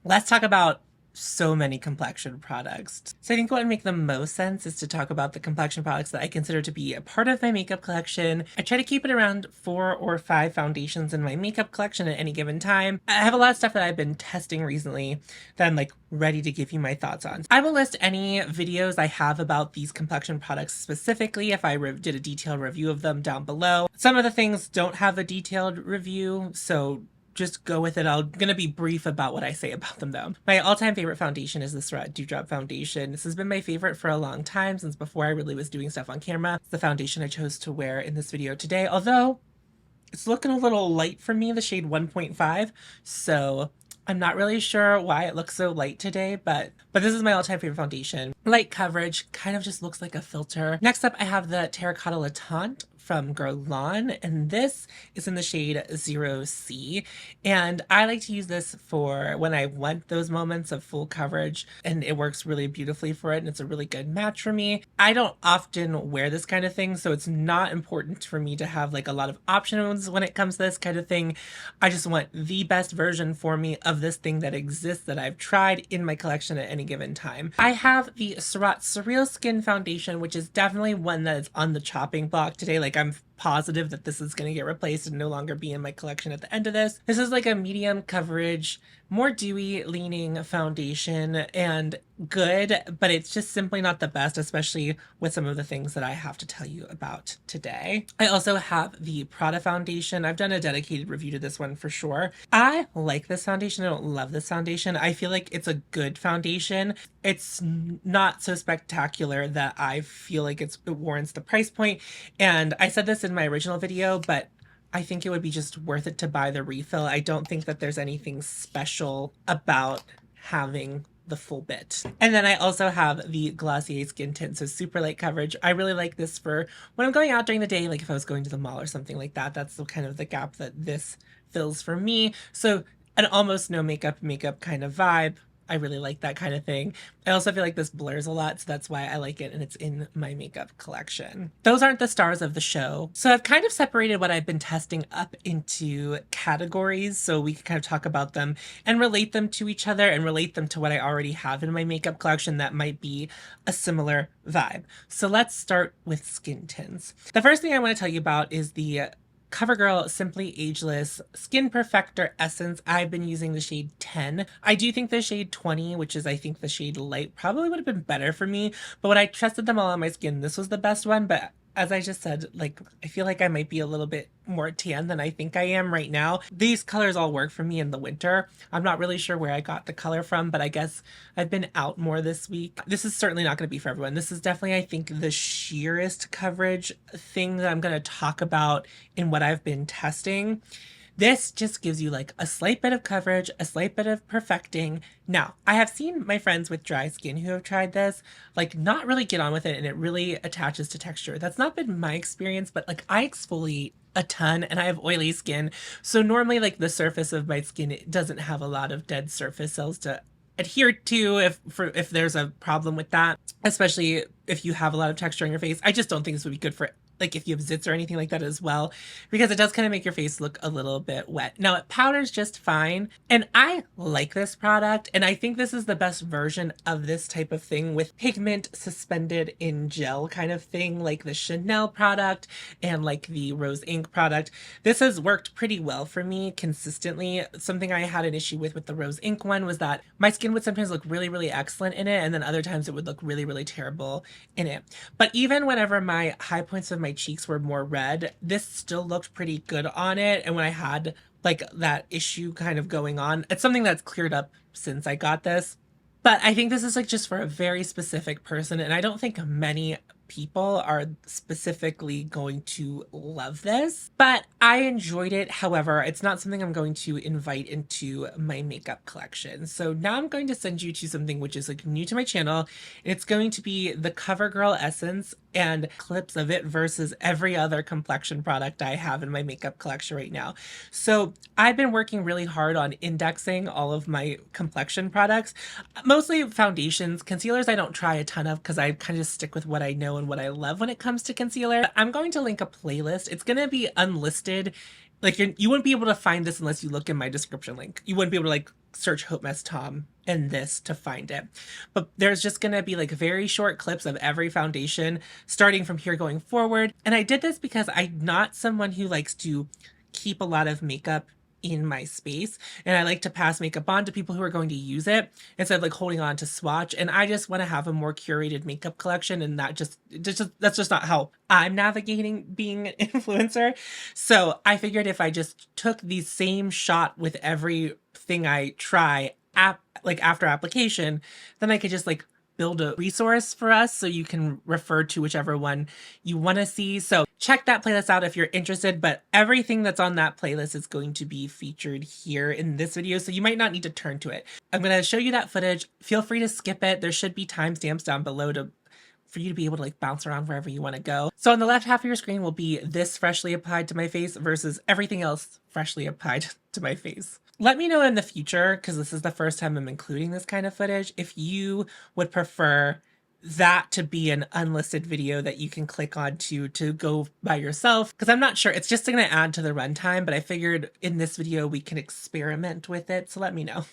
Let's talk about so many complexion products. So I think what would make the most sense is to talk about the complexion products that I consider to be a part of my makeup collection. I try to keep it around 4 or 5 foundations in my makeup collection at any given time. I have a lot of stuff that I've been testing recently that I'm like ready to give you my thoughts on. I will list any videos I have about these complexion products specifically if I did a detailed review of them down below. Some of the things don't have a detailed review, so just go with it. I'm gonna be brief about what I say about them though. My all-time favorite foundation is this Red Dewdrop foundation. This has been my favorite for a long time, since before I really was doing stuff on camera. It's the foundation I chose to wear in this video today, although it's looking a little light for me, the shade 1.5, so I'm not really sure why it looks so light today, but this is my all-time favorite foundation. Light coverage, kind of just looks like a filter. Next up, I have the Terracotta Latente from Guerlain, and this is in the shade 0C, and I like to use this for when I want those moments of full coverage, and it works really beautifully for it, and it's a really good match for me. I don't often wear this kind of thing, so it's not important for me to have like a lot of options when it comes to this kind of thing. I just want the best version for me of this thing that exists that I've tried in my collection at any given time. I have the Surratt Surreal Skin Foundation, which is definitely one that is on the chopping block today. Like, I'm positive that this is going to get replaced and no longer be in my collection at the end of this. This is like a medium coverage, more dewy leaning foundation, and good, but it's just simply not the best, especially with some of the things that I have to tell you about today. I also have the Prada foundation. I've done a dedicated review to this one for sure. I like this foundation. I don't love this foundation. I feel like it's a good foundation. It's not so spectacular that I feel like it warrants the price point. And I said this in my original video, but I think it would be just worth it to buy the refill. I don't think that there's anything special about having the full bit. And then I also have the Glossier Skin Tint, so super light coverage. I really like this for when I'm going out during the day, like if I was going to the mall or something like that. That's the kind of the gap that this fills for me. So an almost no makeup kind of vibe. I really like that kind of thing. I also feel like this blurs a lot, so that's why I like it, and it's in my makeup collection. Those aren't the stars of the show. So I've kind of separated what I've been testing up into categories, so we can kind of talk about them and relate them to each other and relate them to what I already have in my makeup collection that might be a similar vibe. So let's start with skin tints. The first thing I want to tell you about is the Covergirl Simply Ageless Skin Perfector Essence. I've been using the shade 10. I do think the shade 20, which is I think the shade light, probably would have been better for me, but when I tested them all on my skin, this was the best one. But as I just said, like, I feel like I might be a little bit more tan than I think I am right now. These colors all work for me in the winter. I'm not really sure where I got the color from, but I guess I've been out more this week. This is certainly not going to be for everyone. This is definitely, I think, the sheerest coverage thing that I'm going to talk about in what I've been testing. This just gives you like a slight bit of coverage, a slight bit of perfecting. Now, I have seen my friends with dry skin who have tried this, like, not really get on with it, and it really attaches to texture. That's not been my experience, but like, I exfoliate a ton and I have oily skin. So normally like the surface of my skin, it doesn't have a lot of dead surface cells to adhere to if there's a problem with that, especially if you have a lot of texture on your face. I just don't think this would be good for like if you have zits or anything like that as well, because it does kind of make your face look a little bit wet. Now, it powders just fine, and I like this product, and I think this is the best version of this type of thing with pigment suspended in gel kind of thing, like the Chanel product and like the Rose Inc product. This has worked pretty well for me consistently. Something I had an issue with the Rose Inc one was that my skin would sometimes look really, really excellent in it, and then other times it would look really, really terrible in it. But even whenever my high points of my cheeks were more red, this still looked pretty good on it. And when I had like that issue kind of going on, it's something that's cleared up since I got this. But I think this is like just for a very specific person, and I don't think many people are specifically going to love this, but I enjoyed it. However, it's not something I'm going to invite into my makeup collection. So now I'm going to send you to something which is like new to my channel, and it's going to be the Covergirl Essence and clips of it versus every other complexion product I have in my makeup collection right now. So I've been working really hard on indexing all of my complexion products, mostly foundations. Concealers I don't try a ton of because I kind of just stick with what I know and what I love when it comes to concealer. I'm going to link a playlist. It's going to be unlisted. Like, you wouldn't be able to find this unless you look in my description link. You wouldn't be able to like search hautemess Tom and this to find it. But there's just gonna be like very short clips of every foundation starting from here going forward. And I did this because I'm not someone who likes to keep a lot of makeup in my space, and I like to pass makeup on to people who are going to use it instead of like holding on to swatch. And I just want to have a more curated makeup collection, and that's just not how I'm navigating being an influencer. So I figured if I just took the same shot with everything I try like after application, then I could just like build a resource for us so you can refer to whichever one you want to see. So check that playlist out if you're interested, but everything that's on that playlist is going to be featured here in this video, so you might not need to turn to it. I'm going to show you that footage. Feel free to skip it. There should be timestamps down below for you to be able to like bounce around wherever you want to go. So on the left half of your screen will be this freshly applied to my face versus everything else freshly applied to my face. Let me know in the future, because this is the first time I'm including this kind of footage, if you would prefer that to be an unlisted video that you can click on to go by yourself, because I'm not sure. It's just going to add to the runtime, but I figured in this video we can experiment with it, so let me know.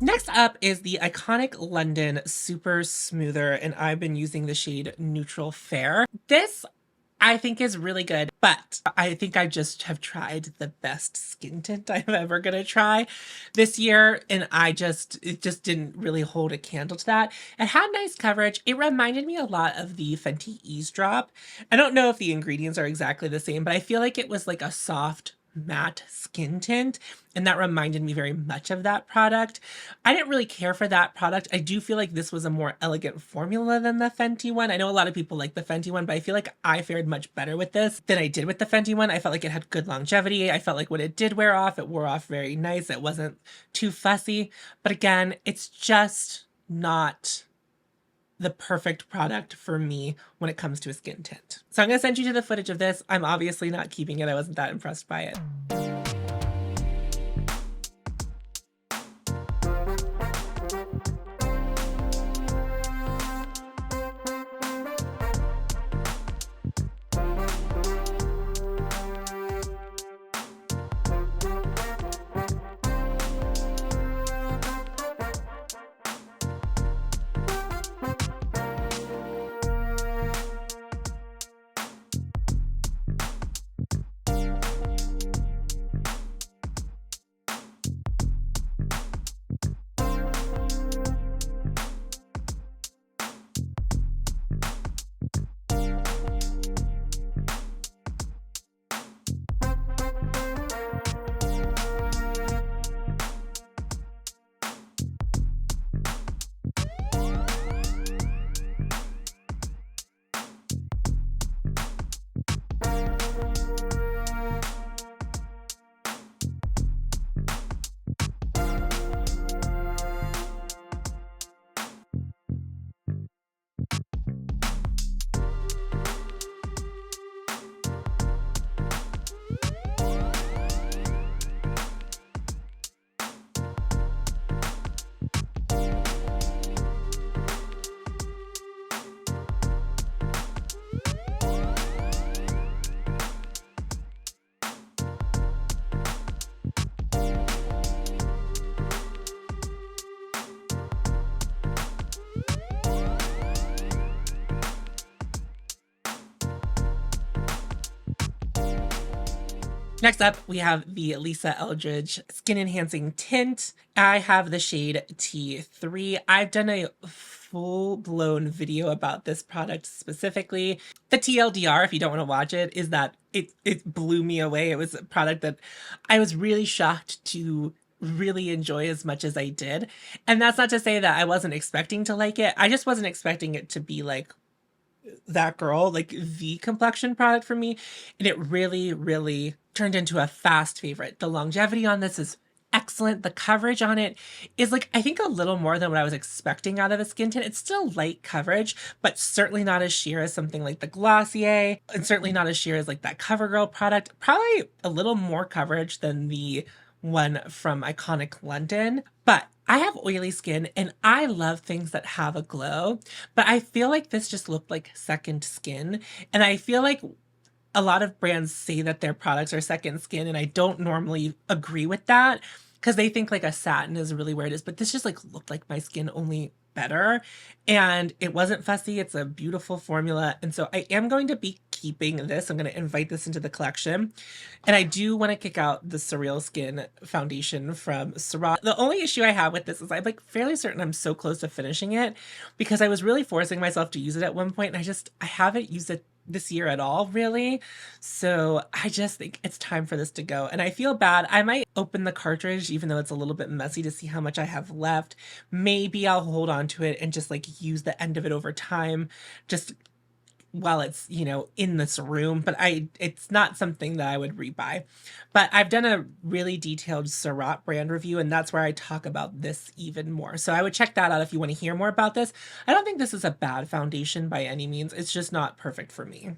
Next up is the iconic London Super Smoother, and I've been using the shade Neutral Fair. This I think is really good, but I think I just have tried the best skin tint I'm ever gonna try this year, and it just didn't really hold a candle to that. It had nice coverage. It reminded me a lot of the Fenty Eavesdrop. I don't know if the ingredients are exactly the same, but I feel like it was like a soft matte skin tint, and that reminded me very much of that product. I didn't really care for that product. I do feel like this was a more elegant formula than the Fenty one. I know a lot of people like the Fenty one, but I feel like I fared much better with this than I did with the Fenty one. I felt like it had good longevity. I felt like when it did wear off, it wore off very nice. It wasn't too fussy, but again, it's just not the perfect product for me when it comes to a skin tint. So I'm gonna send you to the footage of this. I'm obviously not keeping it. I wasn't that impressed by it. Next up, we have the Lisa Eldridge Skin Enhancing Tint. I have the shade T3. I've done a full-blown video about this product specifically. The TLDR, if you don't want to watch it, is that it blew me away. It was a product that I was really shocked to really enjoy as much as I did. And that's not to say that I wasn't expecting to like it. I just wasn't expecting it to be like that girl, like the complexion product for me. And it really, really turned into a fast favorite. The longevity on this is excellent. The coverage on it is like, I think a little more than what I was expecting out of a skin tint. It's still light coverage, but certainly not as sheer as something like the Glossier, and certainly not as sheer as like that Covergirl product. Probably a little more coverage than the one from Iconic London, but I have oily skin and I love things that have a glow, but I feel like this just looked like second skin. And I feel like a lot of brands say that their products are second skin, and I don't normally agree with that because they think like a satin is really where it is, but this just like looked like my skin, only better. And it wasn't fussy. It's a beautiful formula. And so I am going to be keeping this. I'm going to invite this into the collection. And I do want to kick out the Surreal Skin foundation from Surreal. The only issue I have with this is I'm like fairly certain I'm so close to finishing it because I was really forcing myself to use it at one point, and I haven't used it this year at all, really. So I just think it's time for this to go. And I feel bad. I might open the cartridge, even though it's a little bit messy, to see how much I have left. Maybe I'll hold on to it and just like use the end of it over time, just while it's, you know, in this room. But it's not something that I would rebuy. But I've done a really detailed Surreal brand review, and that's where I talk about this even more. So I would check that out if you want to hear more about this. I don't think this is a bad foundation by any means. It's just not perfect for me.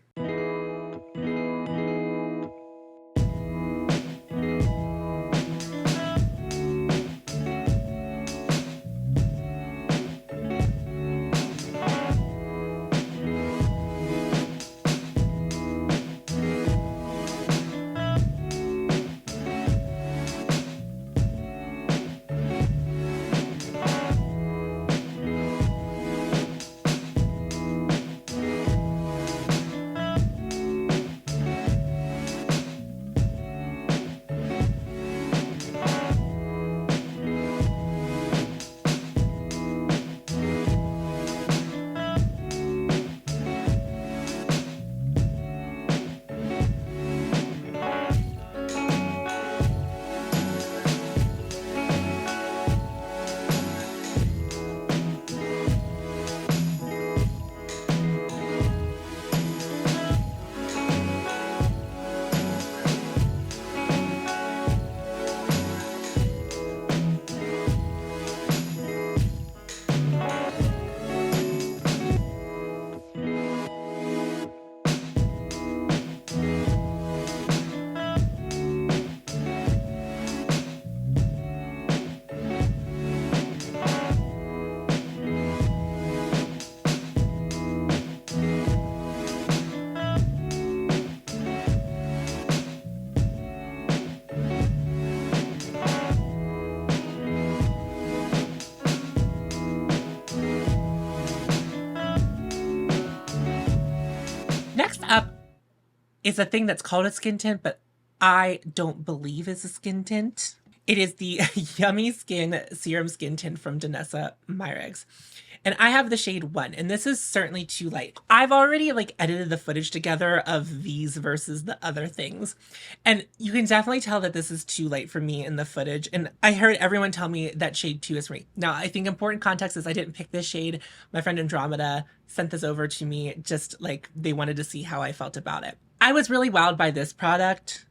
Next up is a thing that's called a skin tint, but I don't believe is a skin tint. It is the Yummy Skin Serum Skin Tint from Danessa Myricks. And I have the shade 1, and this is certainly too light. I've already like edited the footage together of these versus the other things. And you can definitely tell that this is too light for me in the footage. And I heard everyone tell me that shade 2 is for me. Now, I think important context is I didn't pick this shade. My friend Andromeda sent this over to me just like they wanted to see how I felt about it. I was really wowed by this product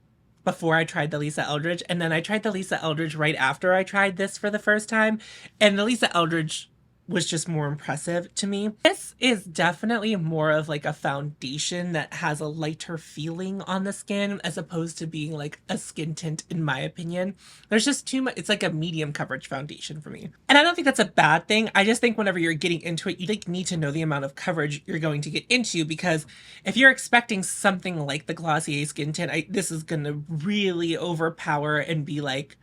before I tried the Lisa Eldridge, and then I tried the Lisa Eldridge right after I tried this for the first time, and the Lisa Eldridge was just more impressive to me. This is definitely more of like a foundation that has a lighter feeling on the skin as opposed to being like a skin tint, in my opinion. There's just too much. It's like a medium coverage foundation for me. And I don't think that's a bad thing. I just think whenever you're getting into it, you like need to know the amount of coverage you're going to get into, because if you're expecting something like the Glossier skin tint, this is going to really overpower and be like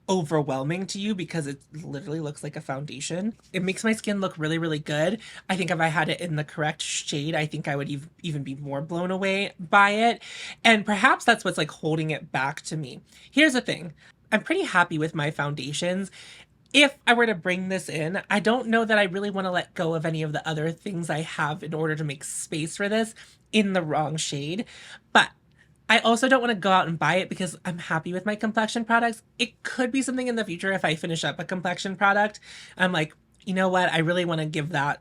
overwhelming to you because it literally looks like a foundation. It makes my skin look really, really good. I think if I had it in the correct shade, I think I would even be more blown away by it. And perhaps that's what's like holding it back to me. Here's the thing. I'm pretty happy with my foundations. If I were to bring this in, I don't know that I really want to let go of any of the other things I have in order to make space for this in the wrong shade. But I also don't want to go out and buy it because I'm happy with my complexion products. It could be something in the future if I finish up a complexion product. I'm like, you know what? I really want to give that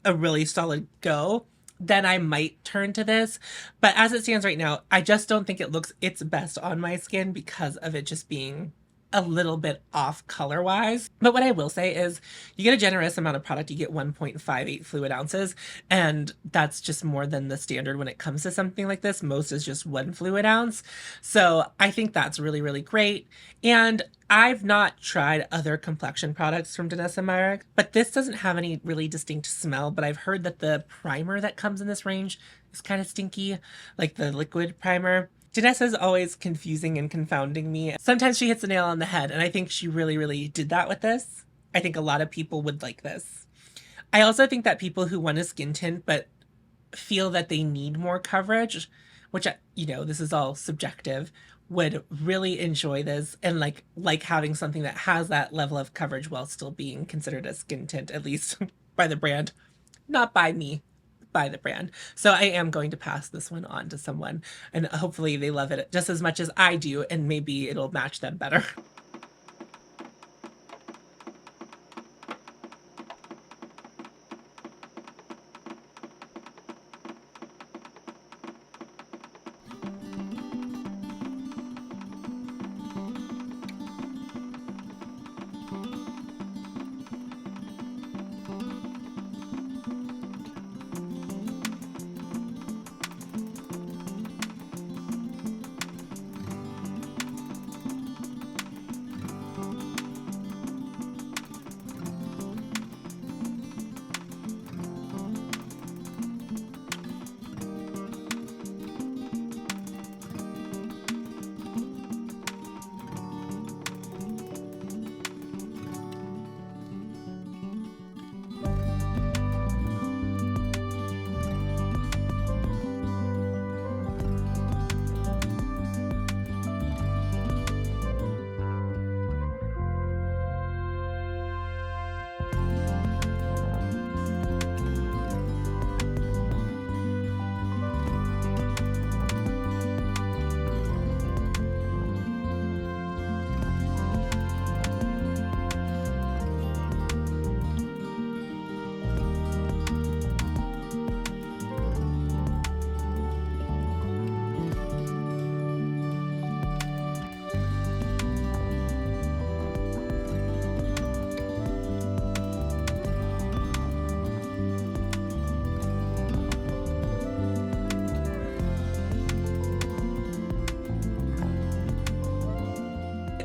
a really solid go. Then I might turn to this. But as it stands right now, I just don't think it looks its best on my skin because of it just being a little bit off color wise. But what I will say is you get a generous amount of product. You get 1.58 fluid ounces, and that's just more than the standard when it comes to something like this. Most is just 1 fluid ounce. So I think that's really, really great. And I've not tried other complexion products from Danessa Myricks, but this doesn't have any really distinct smell. But I've heard that the primer that comes in this range is kind of stinky, like the liquid primer. Danessa is always confusing and confounding me. Sometimes she hits the nail on the head, and I think she really, really did that with this. I think a lot of people would like this. I also think that people who want a skin tint but feel that they need more coverage, which, you know, this is all subjective, would really enjoy this and like having something that has that level of coverage while still being considered a skin tint, at least by the brand, not by me. By the brand. So I am going to pass this one on to someone, and hopefully they love it just as much as I do, and maybe it'll match them better.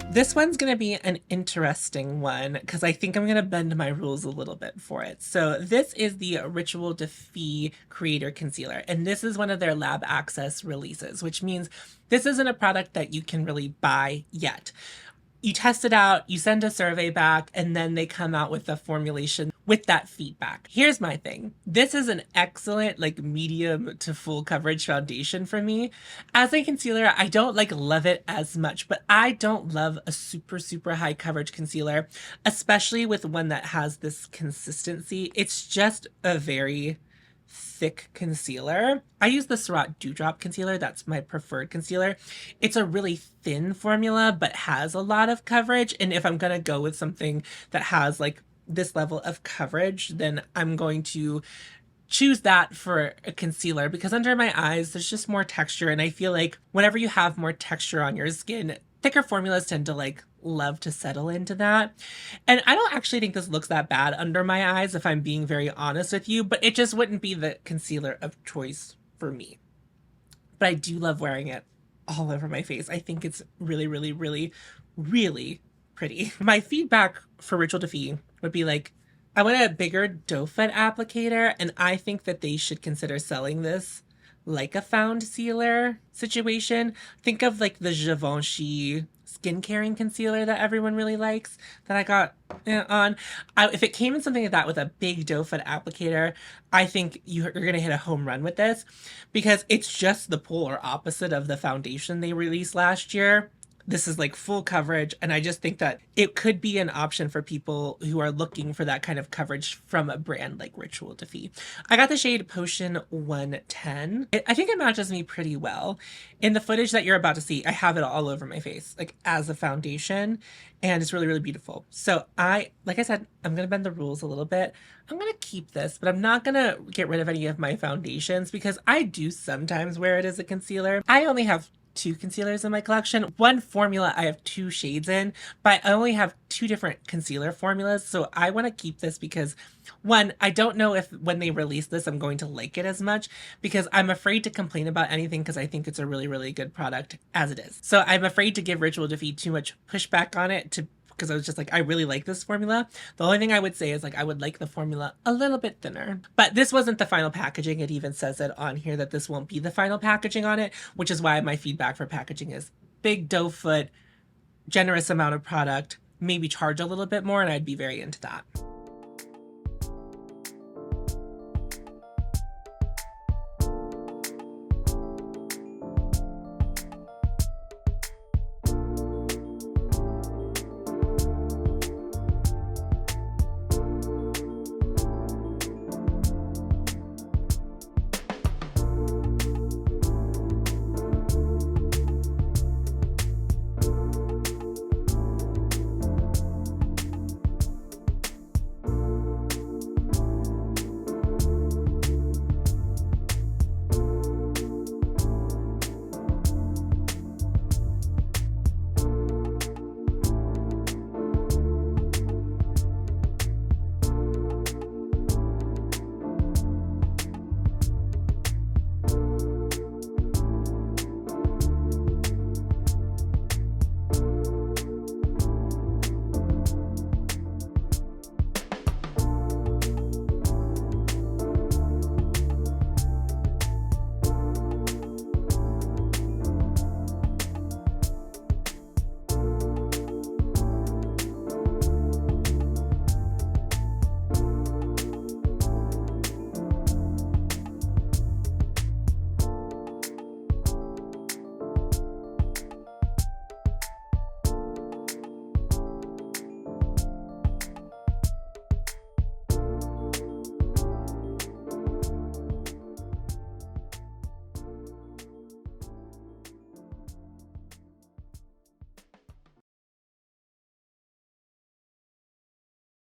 This one's going to be an interesting one because I think I'm going to bend my rules a little bit for it. So this is the Rituel de Fille Creator Concealer, and this is one of their lab access releases, which means this isn't a product that you can really buy yet. You test it out, you send a survey back, and then they come out with a formulation with that feedback. Here's my thing. This is an excellent like medium to full coverage foundation for me. As a concealer, I don't like love it as much, but I don't love a super, super high coverage concealer, especially with one that has this consistency. It's just a very thick concealer. I use the Surratt Dewdrop concealer. That's my preferred concealer. It's a really thin formula, but has a lot of coverage. And if I'm going to go with something that has like this level of coverage, then I'm going to choose that for a concealer because under my eyes, there's just more texture. And I feel like whenever you have more texture on your skin, thicker formulas tend to like love to settle into that. And I don't actually think this looks that bad under my eyes, if I'm being very honest with you, but it just wouldn't be the concealer of choice for me. But I do love wearing it all over my face. I think it's really, really, really, really pretty. My feedback for Rituel de Fille would be like, I want a bigger doe foot applicator, and I think that they should consider selling this like a found sealer situation. Think of like the Givenchy skin caring concealer that everyone really likes that I got on. If it came in something like that with a big doe foot applicator, I think you're going to hit a home run with this, because it's just the polar opposite of the foundation they released last year. This is like full coverage, and I just think that it could be an option for people who are looking for that kind of coverage from a brand like Rituel de Fille. I got the shade Potion 110. I think it matches me pretty well. In the footage that you're about to see, I have it all over my face, like as a foundation, and it's really, really beautiful. So like I said, I'm going to bend the rules a little bit. I'm going to keep this, but I'm not going to get rid of any of my foundations because I do sometimes wear it as a concealer. I only have 2 concealers in my collection. One formula I have 2 shades in, but I only have 2 different concealer formulas. So I want to keep this because, one, I don't know if when they release this, I'm going to like it as much, because I'm afraid to complain about anything because I think it's a really, really good product as it is. So I'm afraid to give Rituel de Fille too much pushback on it because I was just like, I really like this formula. The only thing I would say is like, I would like the formula a little bit thinner. But this wasn't the final packaging. It even says it on here that this won't be the final packaging on it, which is why my feedback for packaging is big doe foot, generous amount of product, maybe charge a little bit more, and I'd be very into that.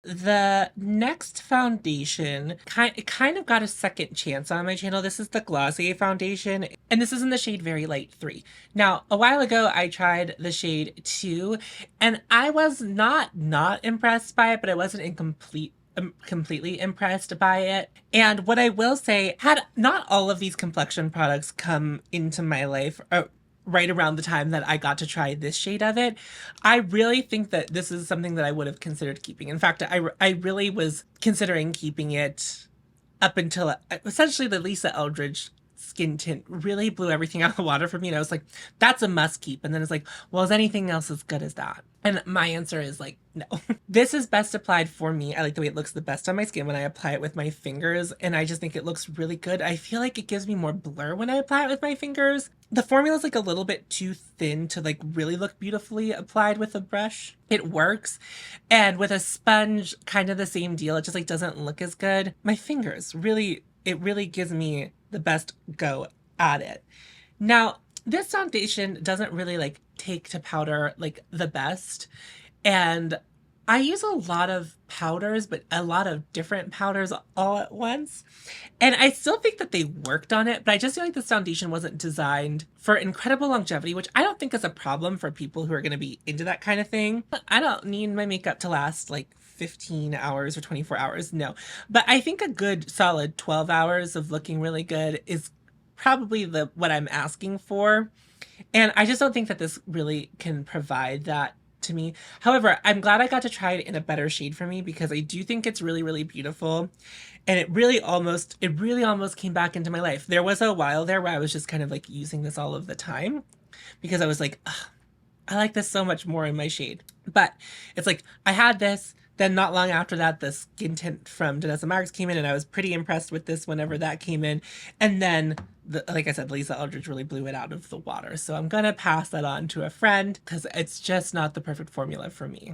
The next foundation kind of got a second chance on my channel. This is the Glossier Foundation, and this is in the shade Very Light 3. Now, a while ago, I tried the shade 2, and I was not impressed by it, but I wasn't completely impressed by it. And what I will say, had not all of these complexion products come into my life right around the time that I got to try this shade of it, I really think that this is something that I would have considered keeping. In fact, I really was considering keeping it up until essentially the Lisa Eldridge Skin Tint really blew everything out of the water for me. And I was like, that's a must keep. And then it's like, well, is anything else as good as that? And my answer is like, no. This is best applied for me. I like the way it looks the best on my skin when I apply it with my fingers. And I just think it looks really good. I feel like it gives me more blur when I apply it with my fingers. The formula is like a little bit too thin to like really look beautifully applied with a brush. It works. And with a sponge, kind of the same deal. It just like doesn't look as good. My fingers really, it really gives me the best go at it. Now, this foundation doesn't really like take to powder like the best. And I use a lot of powders, but a lot of different powders all at once. And I still think that they worked on it, but I just feel like this foundation wasn't designed for incredible longevity, which I don't think is a problem for people who are going to be into that kind of thing. I don't need my makeup to last like 15 hours or 24 hours, no. But I think a good solid 12 hours of looking really good is probably what I'm asking for. And I just don't think that this really can provide that to me. However, I'm glad I got to try it in a better shade for me because I do think it's really, really beautiful. And it really almost came back into my life. There was a while there where I was just kind of like using this all of the time because I was like, I like this so much more in my shade. But it's like, I had this, then not long after that, the Skin Tint from Danessa Myricks came in, and I was pretty impressed with this whenever that came in. And then, like I said, Lisa Eldridge really blew it out of the water. So I'm gonna pass that on to a friend because it's just not the perfect formula for me.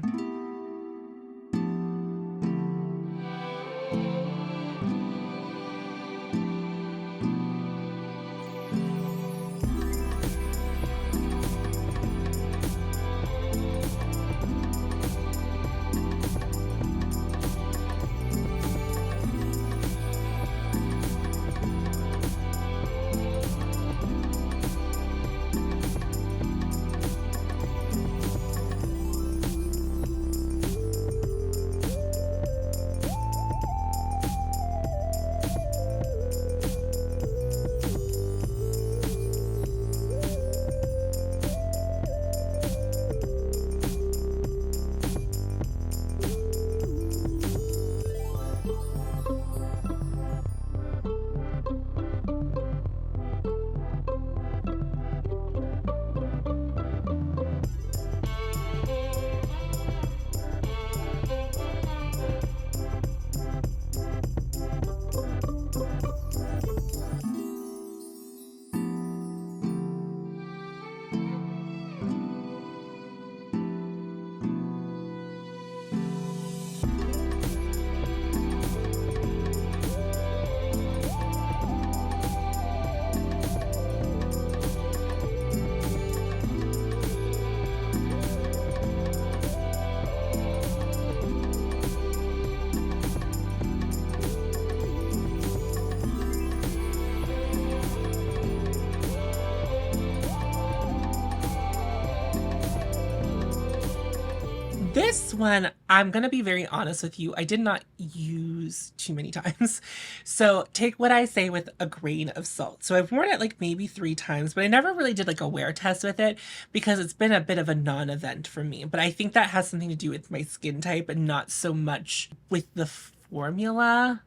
This one, I'm going to be very honest with you, I did not use too many times. So take what I say with a grain of salt. So I've worn it like maybe 3 times, but I never really did like a wear test with it because it's been a bit of a non-event for me. But I think that has something to do with my skin type and not so much with the formula.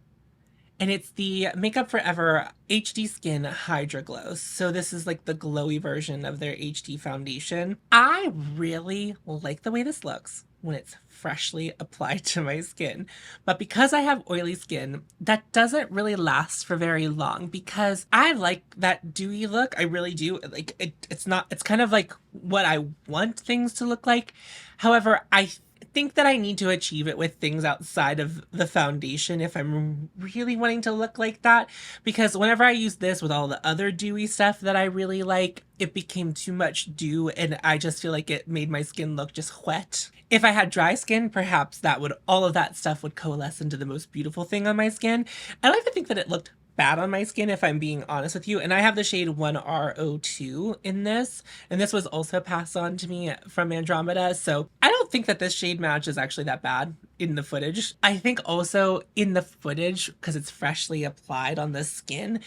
And it's the Makeup Forever HD Skin Hydra Glow. So this is like the glowy version of their HD foundation. I really like the way this looks when it's freshly applied to my skin. But because I have oily skin, that doesn't really last for very long because I like that dewy look. I really do. Like it's kind of like what I want things to look like. However, I think that I need to achieve it with things outside of the foundation if I'm really wanting to look like that, because whenever I use this with all the other dewy stuff that I really like, it became too much dew and I just feel like it made my skin look just wet. If I had dry skin, perhaps all of that stuff would coalesce into the most beautiful thing on my skin. I like to think that it looked bad on my skin, if I'm being honest with you. And I have the shade 1R02 in this, and this was also passed on to me from Andromeda. So I don't think that this shade match is actually that bad in the footage. I think also in the footage, because it's freshly applied on the skin,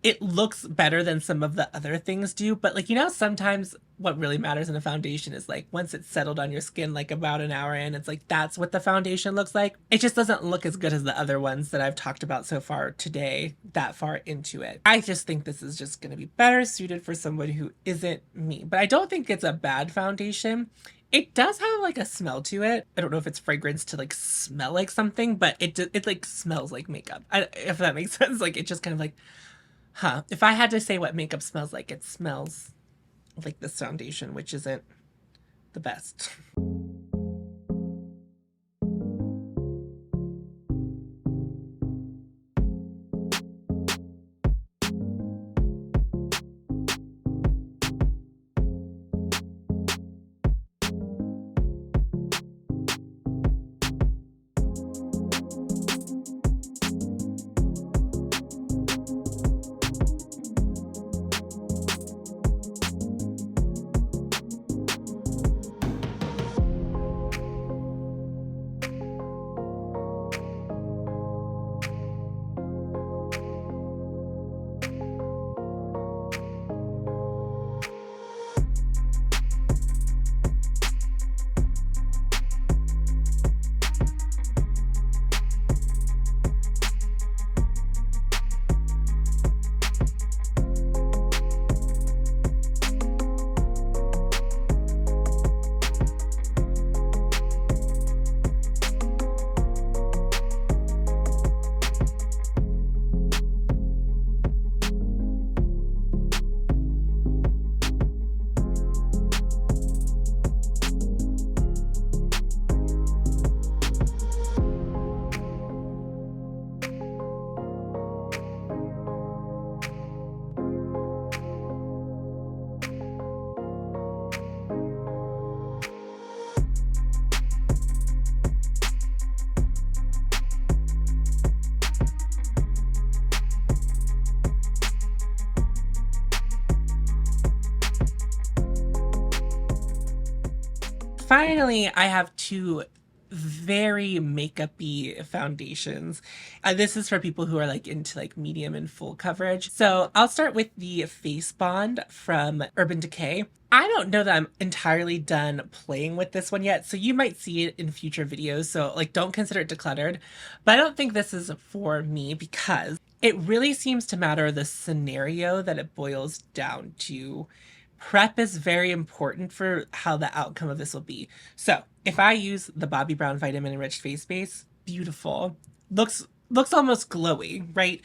it looks better than some of the other things do. But like, you know, sometimes what really matters in a foundation is like once it's settled on your skin, like about an hour in, it's like that's what the foundation looks like. It just doesn't look as good as the other ones that I've talked about so far today that far into it. I just think this is just going to be better suited for someone who isn't me. But I don't think it's a bad foundation. It does have like a smell to it. I don't know if it's fragrance to like smell like something, but it like smells like makeup. If that makes sense. Like it just kind of like, huh. If I had to say what makeup smells like, it smells like this foundation, which isn't the best. finally, I have two very makeup-y foundations. This is for people who are like into like medium and full coverage. So I'll start with the Face Bond from Urban Decay. I don't know that I'm entirely done playing with this one yet, so you might see it in future videos, so like don't consider it decluttered. But I don't think this is for me because it really seems to matter the scenario that it boils down to. Prep is very important for how the outcome of this will be. So if I use the Bobbi Brown Vitamin Enriched Face Base, beautiful. Looks almost glowy, right?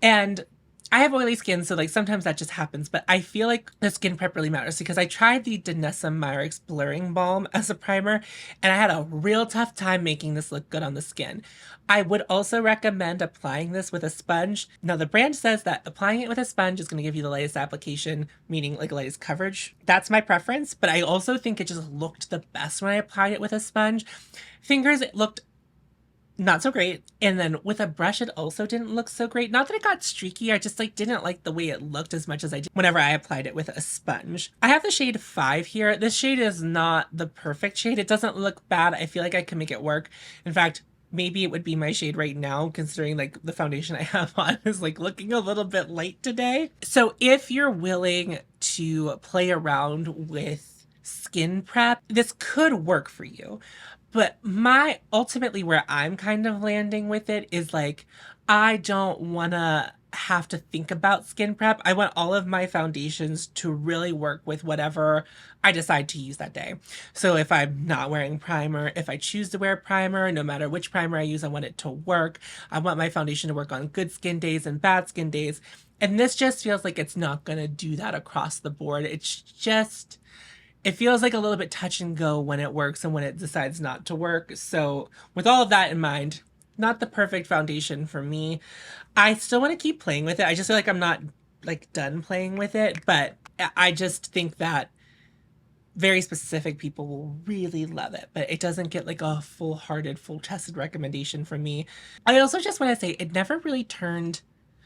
And I have oily skin, so like sometimes that just happens, but I feel like the skin prep really matters because I tried the Danessa Myricks Blurring Balm as a primer, and I had a real tough time making this look good on the skin. I would also recommend applying this with a sponge. Now, the brand says that applying it with a sponge is going to give you the lightest application, meaning like lightest coverage. That's my preference, but I also think it just looked the best when I applied it with a sponge. Fingers, it looked not so great. And then with a brush, it also didn't look so great. Not that it got streaky, I just like didn't like the way it looked as much as I did whenever I applied it with a sponge. I have the shade 5 here. This shade is not the perfect shade. It doesn't look bad. I feel like I can make it work. In fact, maybe it would be my shade right now, considering like the foundation I have on is like looking a little bit light today. So if you're willing to play around with skin prep, this could work for you. But ultimately where I'm kind of landing with it is like, I don't want to have to think about skin prep. I want all of my foundations to really work with whatever I decide to use that day. So if I'm not wearing primer, if I choose to wear primer, no matter which primer I use, I want it to work. I want my foundation to work on good skin days and bad skin days. And this just feels like it's not going to do that across the board. It feels like a little bit touch and go when it works and when it decides not to work. So with all of that in mind, not the perfect foundation for me. I still want to keep playing with it. I just feel like I'm not like done playing with it, but I just think that very specific people will really love it, but it doesn't get like a full-hearted, full-chested recommendation from me. I also just want to say it never really turned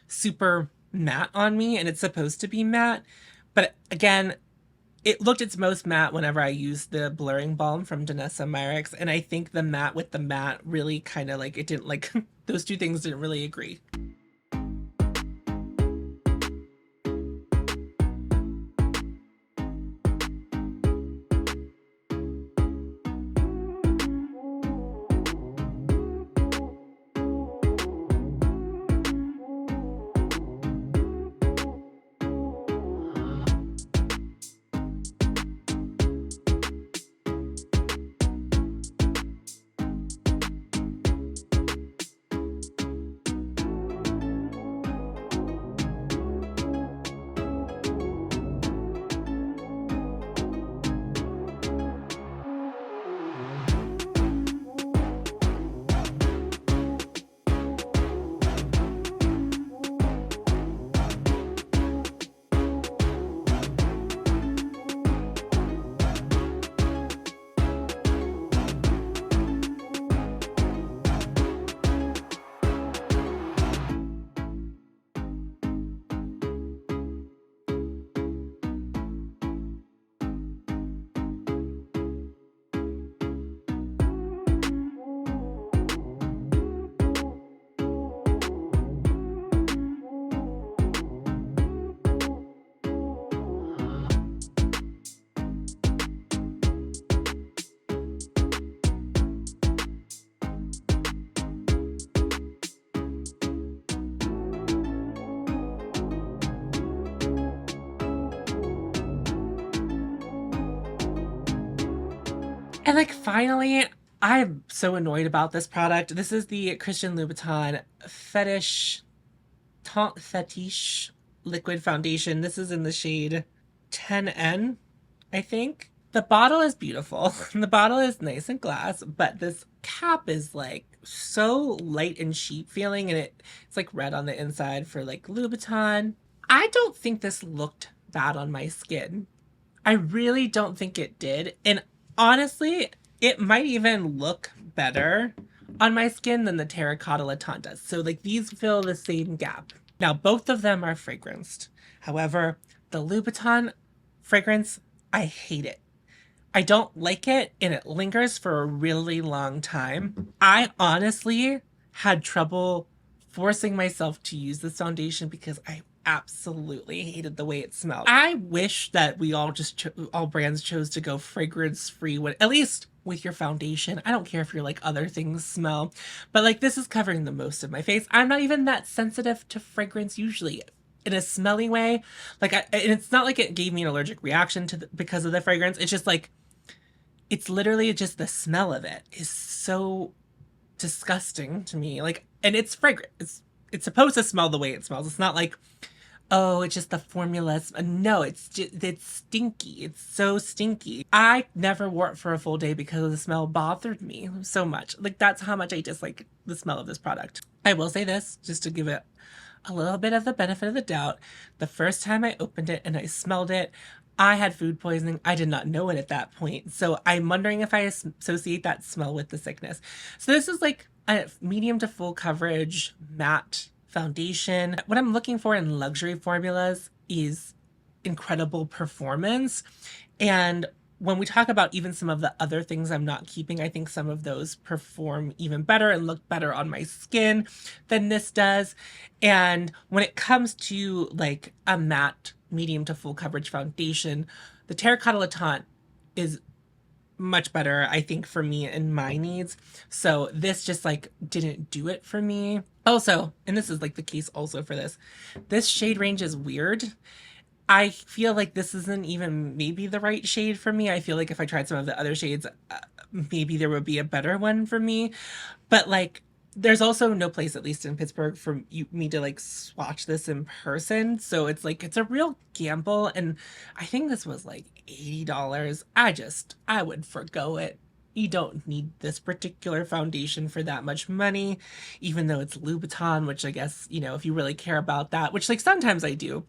super matte on me, and it's supposed to be matte, but again, it looked its most matte whenever I used the blurring balm from Danessa Myricks, and I think the matte with the matte really kind of like, it didn't like, those two things didn't really agree. And like finally, I'm so annoyed about this product. This is the Christian Louboutin Fetiche liquid foundation. This is in the shade 10N, I think. The bottle is beautiful. The bottle is nice and glass, but this cap is like so light and cheap feeling, and it's like red on the inside for like Louboutin. I don't think this looked bad on my skin. I really don't think it did. And honestly, it might even look better on my skin than the Terracotta Latan does. So like these fill the same gap. Now, both of them are fragranced. However, the Louboutin fragrance, I hate it. I don't like it and it lingers for a really long time. I honestly had trouble forcing myself to use this foundation because I absolutely hated the way it smelled. I wish that we all just all brands chose to go fragrance free when, at least with your foundation. I don't care if your like other things smell, but like this is covering the most of my face. I'm not even that sensitive to fragrance usually in a smelly way. Like and it's not like it gave me an allergic reaction to because of the fragrance. It's just like it's literally just the smell of it is so disgusting to me. Like, and it's fragrant. It's supposed to smell the way it smells. It's not like, oh, it's just the formula. No, it's stinky. It's so stinky. I never wore it for a full day because the smell bothered me so much. Like that's how much I dislike the smell of this product. I will say this, just to give it a little bit of the benefit of the doubt. The first time I opened it and I smelled it, I had food poisoning. I did not know it at that point. So I'm wondering if I associate that smell with the sickness. So this is like a medium to full coverage matte foundation. What I'm looking for in luxury formulas is incredible performance. And when we talk about even some of the other things I'm not keeping, I think some of those perform even better and look better on my skin than this does. And when it comes to like a matte medium to full coverage foundation, the Terracotta Teint is much better, I think, for me and my needs. So this just like didn't do it for me. Also, and this is like the case also for this shade range is weird. I feel like this isn't even maybe the right shade for me. I feel like if I tried some of the other shades, maybe there would be a better one for me. But like, there's also no place, at least in Pittsburgh, for me to like swatch this in person. So it's like, it's a real gamble. And I think this was like $80. I would forgo it. You don't need this particular foundation for that much money, even though it's Louboutin, which I guess, you know, if you really care about that, which like sometimes I do,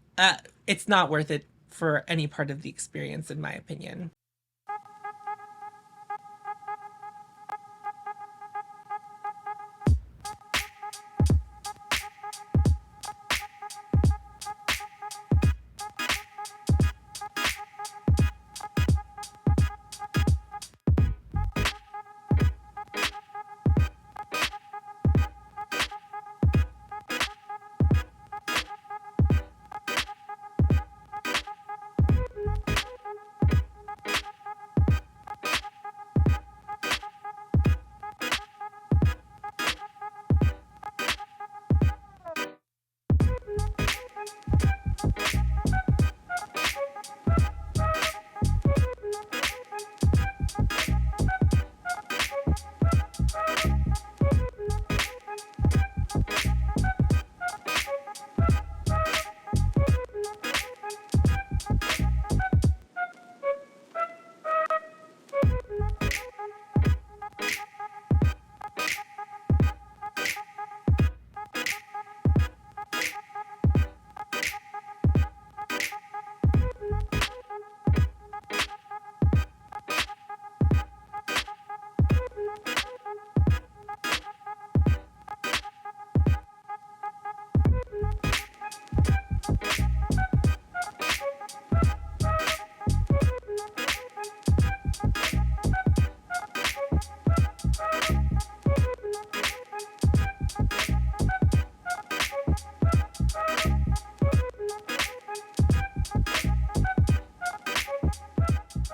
it's not worth it for any part of the experience, in my opinion.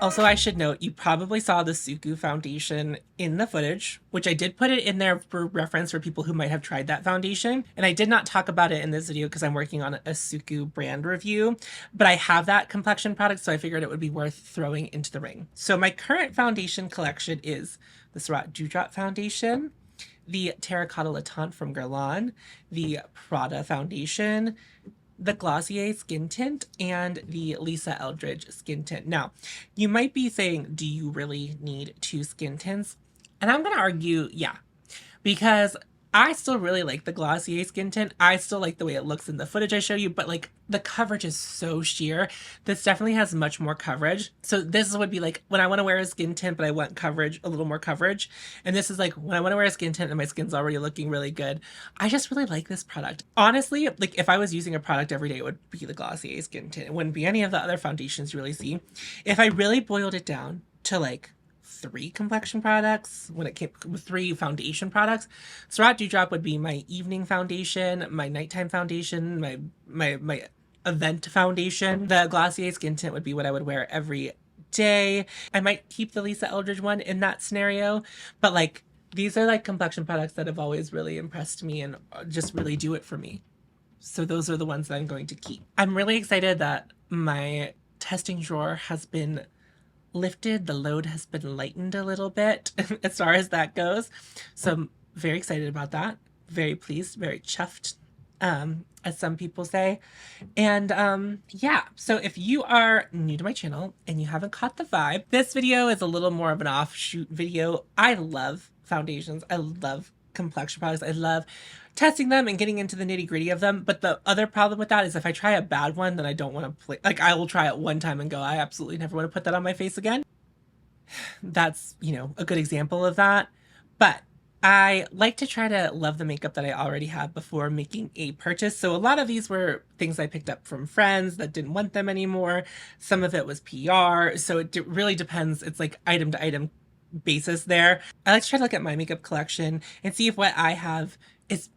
Also, I should note, you probably saw the Suku foundation in the footage, which I did put it in there for reference for people who might have tried that foundation. And I did not talk about it in this video because I'm working on a Suku brand review, but I have that complexion product, so I figured it would be worth throwing into the ring. So my current foundation collection is the Surratt Dewdrop foundation, the Terracotta Teint from Guerlain, the Prada foundation, the Glossier Skin Tint, and the Lisa Eldridge Skin Tint. Now, you might be saying, do you really need 2 skin tints? And I'm going to argue, yeah, because I still really like the Glossier Skin Tint. I still like the way it looks in the footage I show you, but like the coverage is so sheer. This definitely has much more coverage. So this would be like when I want to wear a skin tint, but I want coverage, a little more coverage. And this is like when I want to wear a skin tint and my skin's already looking really good. I just really like this product. Honestly, like if I was using a product every day, it would be the Glossier Skin Tint. It wouldn't be any of the other foundations you really see. If I really boiled it down to like 3 complexion products when it came with 3 foundation products. Surat Dewdrop would be my evening foundation, my nighttime foundation, my event foundation. The Glossier Skin Tint would be what I would wear every day. I might keep the Lisa Eldridge one in that scenario, but like these are like complexion products that have always really impressed me and just really do it for me. So those are the ones that I'm going to keep. I'm really excited that my testing drawer has been lifted. The load has been lightened a little bit as far as that goes. So I'm very excited about that. Very pleased, very chuffed, as some people say. And yeah, so if you are new to my channel and you haven't caught the vibe, this video is a little more of an offshoot video. I love foundations. I love complexion products. I love testing them and getting into the nitty gritty of them. But the other problem with that is if I try a bad one, then I don't want to play. Like I will try it one time and go, I absolutely never want to put that on my face again. That's, you know, a good example of that. But I like to try to love the makeup that I already have before making a purchase. So a lot of these were things I picked up from friends that didn't want them anymore. Some of it was PR. So it really depends. It's like item to item basis there. I like to try to look at my makeup collection and see if what I have is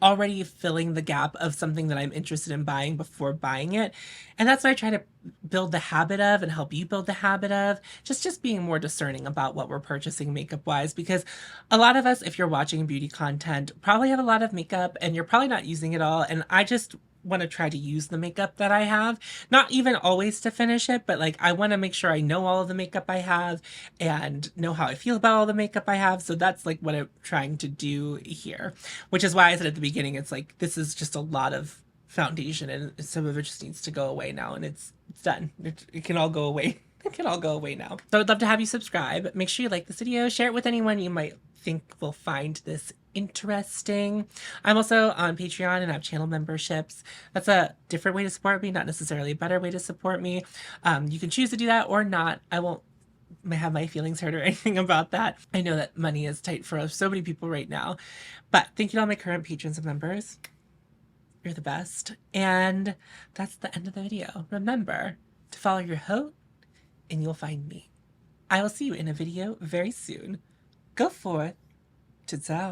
already filling the gap of something that I'm interested in buying before buying it. And that's what I try to build the habit of and help you build the habit of, just being more discerning about what we're purchasing makeup wise, because a lot of us, if you're watching beauty content, probably have a lot of makeup and you're probably not using it all. And I just want to try to use the makeup that I have, not even always to finish it, but like I want to make sure I know all of the makeup I have and know how I feel about all the makeup I have. So that's like what I'm trying to do here, which is why I said at the beginning, it's like, this is just a lot of foundation and some of it just needs to go away now, and it's done. It can all go away. It can all go away now. So I'd love to have you subscribe. Make sure you like this video, share it with anyone you might think will find this interesting. I'm also on Patreon and have channel memberships. That's a different way to support me, not necessarily a better way to support me. You can choose to do that or not. I won't have my feelings hurt or anything about that. I know that money is tight for so many people right now, but thank you to all my current patrons and members. You're the best. And that's the end of the video. Remember to follow your haute and you'll find me. I will see you in a video very soon. Go forth to tell.